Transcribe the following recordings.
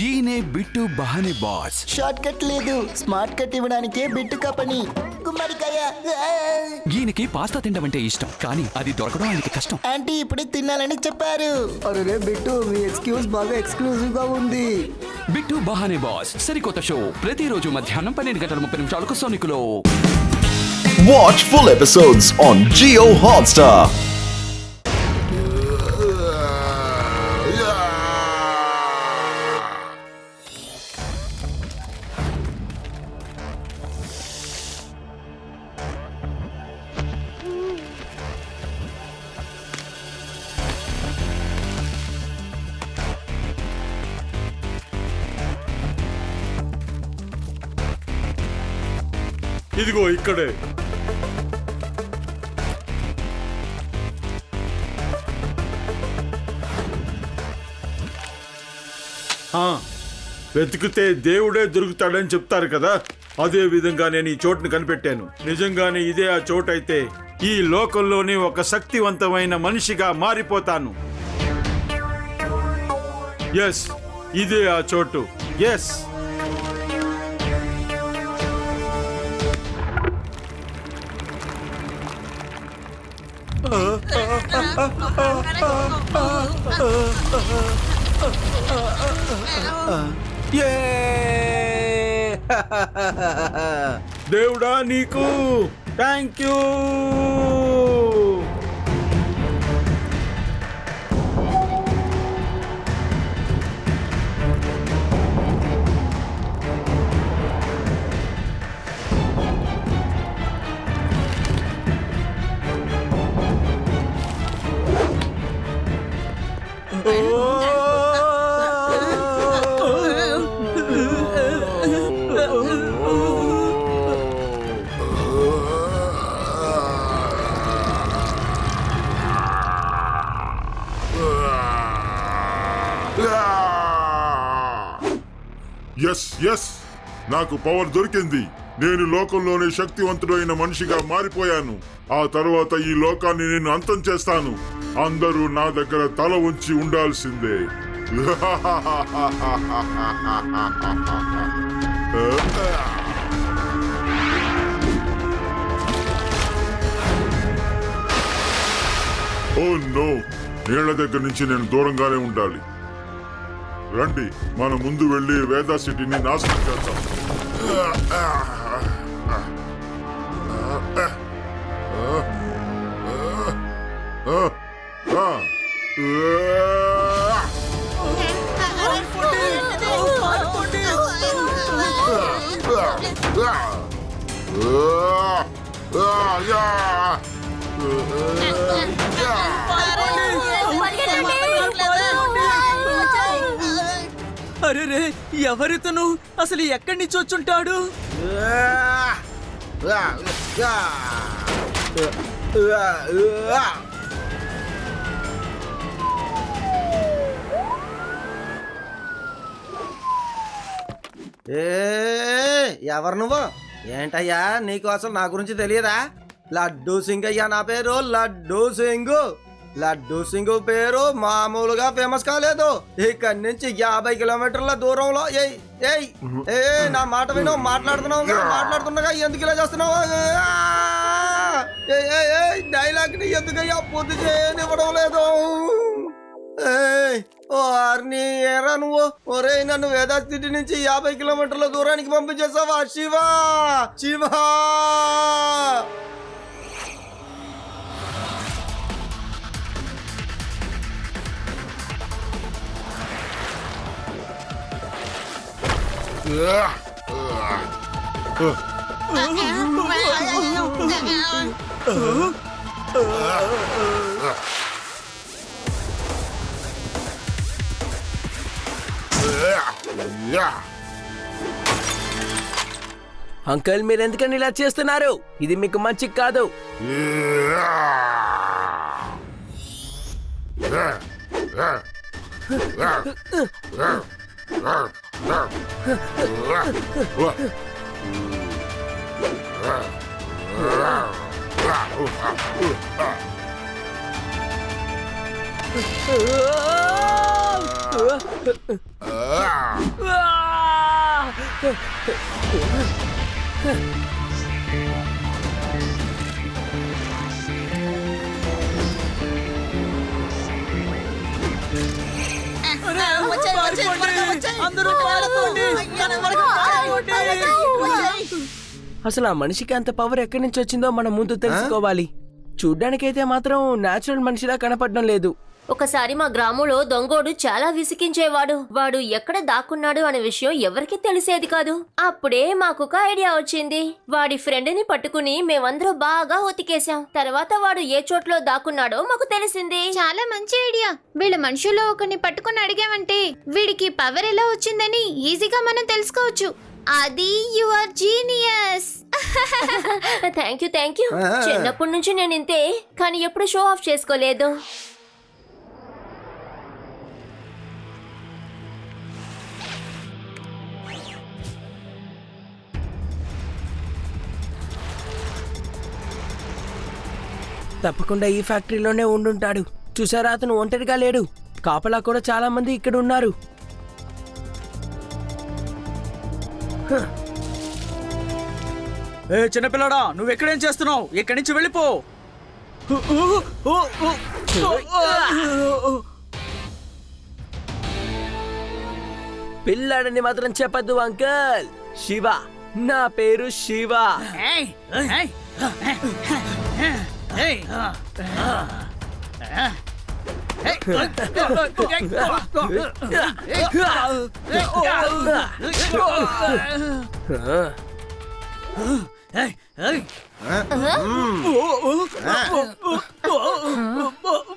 ఈయనే bit బహానే boss. Short cut లేదు, smart cut ఇవ్వడానికే bit కపని. గుమ్మడికాయ. ఈయనకి పాస్తా తినడం అంటే ఇష్టం, కానీ అది దొరకడం ఆయనకి కష్టం. ఆంటీ ఇప్పుడే తినాలని చెప్పారు. అరే బిట్టు, మీ ఎక్స్క్యూజ్ బాగా ఎక్స్క్లూజివ్ గా ఉంది. బిట్టు బహానే బాస్ సరికొత్త షో ప్రతిరోజు మధ్యాహ్నం 12:30 సోనికులో. Watch full episodes on Jio Hotstar. ఇదిగో ఇక్కడే. వెతికితే దేవుడే దొరుకుతాడని చెప్తారు కదా, అదే విధంగా నేను ఈ చోటుని కనిపెట్టాను. నిజంగానే ఇదే ఆ చోటు అయితే ఈ లోకంలోని ఒక శక్తివంతమైన మనిషిగా మారిపోతాను. ఎస్, ఇదే ఆ చోటు. ఎస్. దేవుడా నీకు థ్యాంక్ యూ. ఎస్ ఎస్, నాకు పవర్ దొరికింది. నేను లోకంలోనే శక్తివంతుడైన మనిషిగా మారిపోయాను. ఆ తర్వాత ఈ లోకాన్ని నేను అంతం చేస్తాను. అందరూ నా దగ్గర తల ఉంచి ఉండాల్సిందే. ఓ నో, నీళ్ల దగ్గర నుంచి నేను దూరంగానే ఉండాలి. రండి, మనం ముందు వెళ్ళి వేదా సిటీని నాశనం చేద్దాం. అరే రే, ఎవరితను? అసలు ఎక్కడి నుంచి వచ్చుంటాడు? ఎవరు నువ్వు? ఏంటయ్యా, నీకు అసలు నా గురించి తెలియదా? లడ్డూ సింగ్ అయ్యా నా పేరు, లడ్డూ సింగ్. లడ్డూ సింగ్ పేరు మామూలుగా ఫేమస్ కాలేదు. ఇక్కడి నుంచి 50 కిలోమీటర్ల దూరంలో నా మాట విను. మాట్లాడుతున్నాగా ఎందుకు ఇలా చేస్తున్నావు? డైలాగ్ ని ఎందుకయ్యా పూర్తి చేయనివ్వడం లేదు? ఏరా నువ్వు? ఒరే, నన్ను వేదాస్థితి నుంచి 50 కిలోమీటర్ల దూరానికి పంపించేసావా? శివా శివా! అంకల్, మీరు ఎందుకని ఇలా చేస్తున్నారు? ఇది మీకు మంచి కాదు. అసలు ఆ మనిషికి అంత పవర్ ఎక్కడి నుంచి వచ్చిందో మనం ముందు తెలుసుకోవాలి. చూడ్డానికైతే మాత్రం నేచురల్ మనిషిలా కనపడడం లేదు. ఒకసారి మా గ్రామంలో దొంగోడు చాలా విసిగించేవాడు. వాడు ఎక్కడ దాక్కున్నాడు అనే విషయం ఎవరికీ తెలిసేది కాదు. అప్పుడే మాకొక ఐడియా వచ్చింది. వాడి ఫ్రెండ్ ని పట్టుకుని మేమందరం బాగా ఉతికేశాం. తర్వాత వాడు ఏ చోట్లో దాక్కున్నాడో మాకు తెలిసింది. చాలా మంచి ఐడియా. వీళ్ళ మనుషుల్లో ఒకరిని పట్టుకుని అడిగామంటే వీడికి పవర్ ఎలా వచ్చిందని ఈజీగా మనం తెలుసుకోవచ్చు. అది యువర్ జీనియస్. Thank you. చిన్నప్పటి నుంచి నేను ఇంతే, కానీ ఎప్పుడు షో ఆఫ్ చేసుకోలేదు. తప్పకుండా ఈ ఫ్యాక్టరీలోనే ఉండుంటాడు. చూసారా, అతను ఒంటరిగా లేడు. కాపలా కూడా చాలా మంది ఇక్కడ ఉన్నారు. ఏ చిన్నపిల్లడా, నువ్వెక్కడేం చేస్తున్నావు? ఇక్కడి నుంచి వెళ్ళిపో. పిల్లాడని మాత్రం చెప్పద్దు అంకల్. శివ, నా పేరు శివ.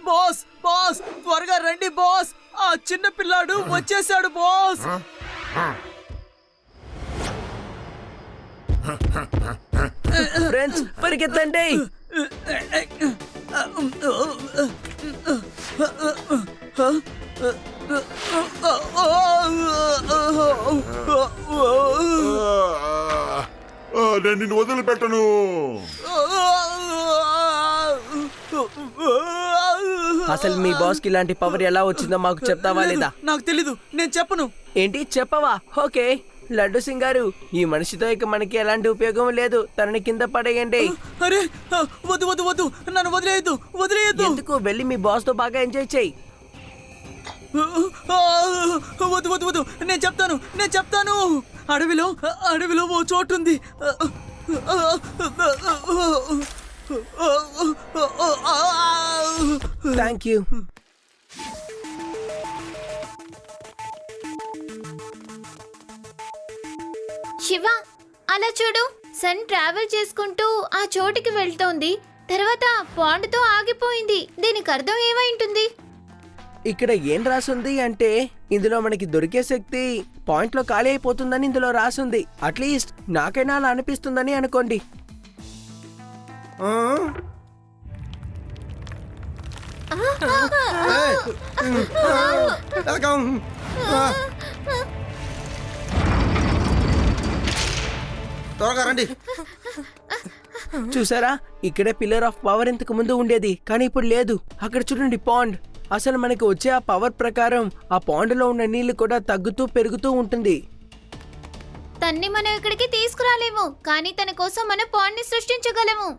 బాస్ బాస్, త్వరగా రండి బాస్. ఆ చిన్న పిల్లాడు వచ్చేసాడు బాస్. ఫ్రెండ్స్, పరిగెత్తండి. నేను నిన్ను వదిలిపెట్టను. అసలు మీ బాస్ కి ఇలాంటి పవర్ ఎలా వచ్చిందో మాకు చెప్తావా లేదా? నాకు తెలీదు, నేను చెప్పను. ఏంటి, చెప్పవా? ఓకే. లడ్డు సింగ్ గారు, ఈ మనిషితో ఇక మనకి ఎలాంటి ఉపయోగం లేదు. తనని కింద పడేయండి. అరే వద్దు వద్దు వద్దు, నన్ను వదిలేయద్దు. ఎందుకు? వెళ్ళి మీ బాస్ తో బాగా ఎంజాయ్ చేయి. వద్దు వద్దు వద్దు, నేను చెప్తాను. అడవిలో ఓ చోటు ఉంది. Thank you. శివ, అలా చూడు. సన్ ట్రావెల్ చేసుకుంటూ ఆ చోటికి వెళ్తోంది. తర్వాత పాండ్ తో ఆగిపోయింది. దీనికి అర్థం ఏమై ఉంటుంది? ఇక్కడ ఏం రాసుంది అంటే, ఇందులో మనకి దొరికే శక్తి పాయింట్ లో ఖాళీ అయిపోతుందని ఇందులో రాసుంది. అట్లీస్ట్ నాకైనా అలా అనిపిస్తుందని అనుకోండి. త్వరగా రండి. చూసారా, ఇక్కడే పిల్లర్ ఆఫ్ పవర్ ఇంతకు ముందు ఉండేది, కానీ ఇప్పుడు లేదు. అక్కడ చూడండి, పాండ్. అసలు మనకి వచ్చే ఆ పవర్ ప్రకారం ఆ పాండ్ లో ఉన్న నీళ్లు కూడా తగ్గుతూ పెరుగుతూ ఉంటుంది. తన్ని మనం ఇక్కడికి తీసుకురాలేము, కానీ తన కోసం మనం పాండ్ ని సృష్టించగలము.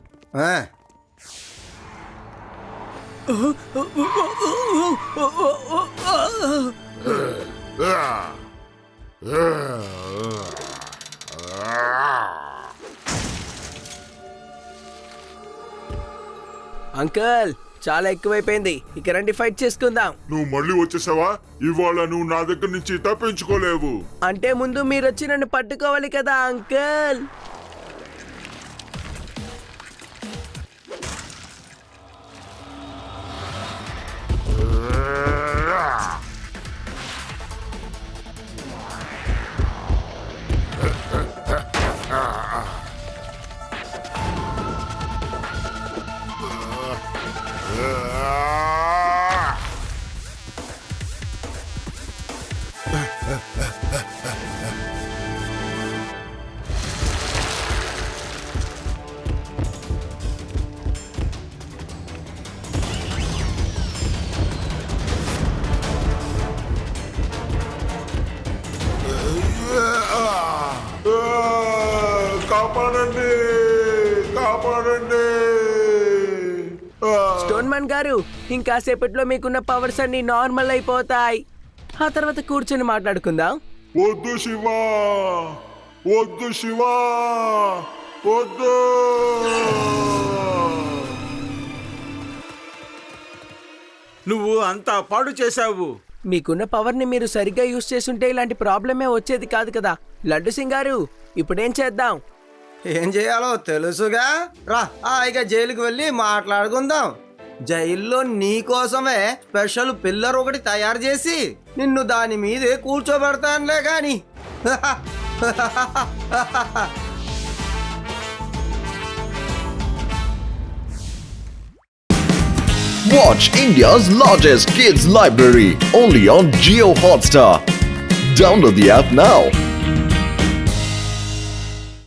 అంకల్, చాలా ఎక్కువైపోయింది. ఇక రండి, ఫైట్ చేసుకుందాం. నువ్వు మళ్ళీ వచ్చేసావా? ఇవాళ నువ్వు నా దగ్గర నుంచి తప్పించుకోలేవు. అంటే ముందు మీరు వచ్చి నన్ను పట్టుకోవాలి కదా అంకల్. కాపాడండి కాపాడండి స్టోన్ మ్యాన్ గారు ఇంకాసేపట్లో మీకున్న పవర్స్ అన్ని నార్మల్ అయిపోతాయి. ఆ తర్వాత కూర్చొని మాట్లాడుకుందాం. వద్దు శివా వద్దు శివా వద్దు. నువ్వు అంతా పాడు చేశావు. మీకున్న పవర్ని మీరు సరిగ్గా యూజ్ చేసుంటే ఇలాంటి ప్రాబ్లమే వచ్చేది కాదు కదా. లడ్డు సింగ్ గారు ఇప్పుడేం చేద్దాం? ఏం చేయాలో తెలుసుగా. రా ఇక జైలుకి వెళ్ళి మాట్లాడుకుందాం. జైల్లో నీకోసమే స్పెషల్ పిల్లర్ ఒకటి తయారు చేసి నిన్ను దాని మీదే కూర్చోబెడతానులే గాని. Watch India's largest kids library only on Jio Hotstar. Download the app now.